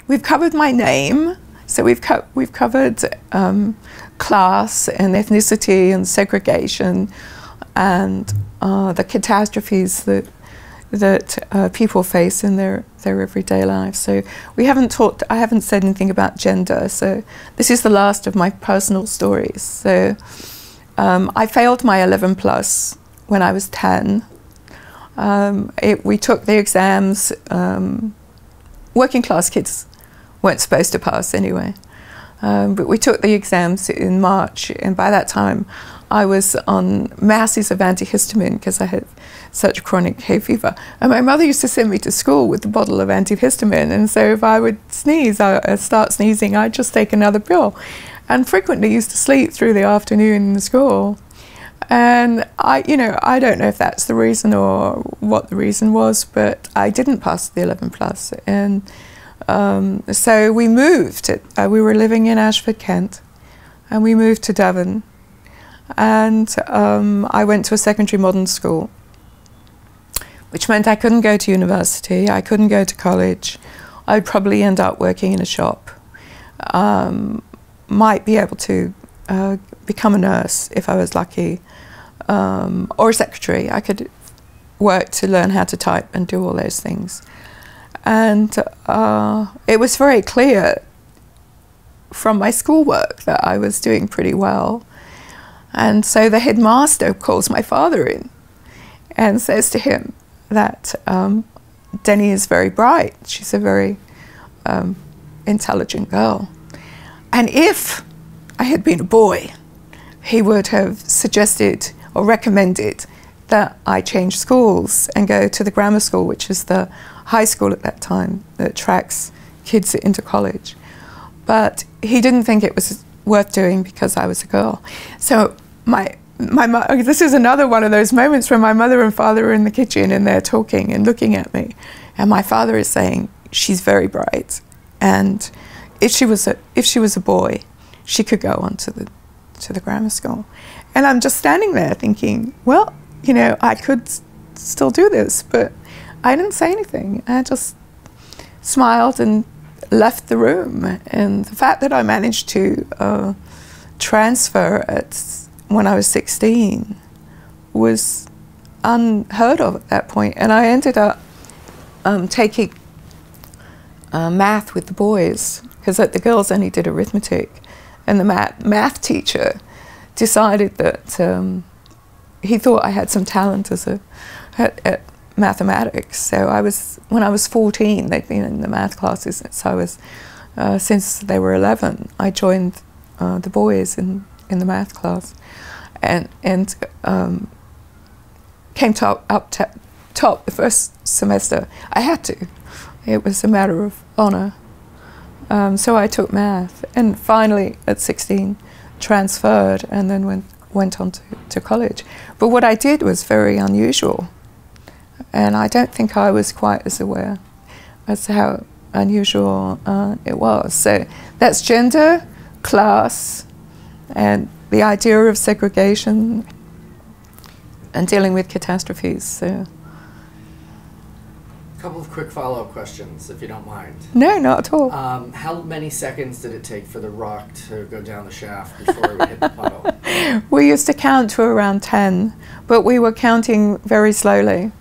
we've covered my name, so we've covered class and ethnicity and segregation and the catastrophes that people face in their everyday lives. So I haven't said anything about gender, so this is the last of my personal stories. So I failed my 11 plus when I was 10. We took the exams. Working class kids weren't supposed to pass anyway. But we took the exams in March, and by that time I was on masses of antihistamine because I had such chronic hay fever. And my mother used to send me to school with a bottle of antihistamine, and so if I would sneeze, I'd start sneezing, I'd just take another pill. And frequently used to sleep through the afternoon in the school. And I don't know if that's the reason or what the reason was, but I didn't pass the 11 plus. And so we moved. We were living in Ashford, Kent, and we moved to Devon. And I went to a secondary modern school, which meant I couldn't go to university, I couldn't go to college. I'd probably end up working in a shop. Might be able to become a nurse if I was lucky, or a secretary. I could work to learn how to type and do all those things. And it was very clear from my schoolwork that I was doing pretty well. And so the headmaster calls my father in and says to him that Denny is very bright. She's a very intelligent girl. And if I had been a boy, he would have suggested or recommended that I change schools and go to the grammar school, which is the high school at that time that attracts kids into college. But he didn't think it was worth doing because I was a girl. So this is another one of those moments where my mother and father are in the kitchen and they're talking and looking at me. And my father is saying, she's very bright. And if she was a boy, she could go on to the grammar school. And I'm just standing there thinking, well, I could still do this, but I didn't say anything. I just smiled and left the room. And the fact that I managed to transfer when I was 16 was unheard of at that point. And I ended up taking math with the boys, because the girls only did arithmetic. And the math teacher decided that he thought I had some talent at mathematics. So when I was 14, they'd been in the math classes. So I was, since they were 11, I joined the boys in the math class, and came up top the first semester. I had to. It was a matter of honor. So I took math, and finally at 16 transferred, and then went on to college. But what I did was very unusual, and I don't think I was quite as aware as to how unusual it was. So that's gender, class, and the idea of segregation, and dealing with catastrophes. So. Couple of quick follow-up questions, if you don't mind. No, not at all. How many seconds did it take for the rock to go down the shaft before it would hit the puddle? We used to count to around 10, but we were counting very slowly.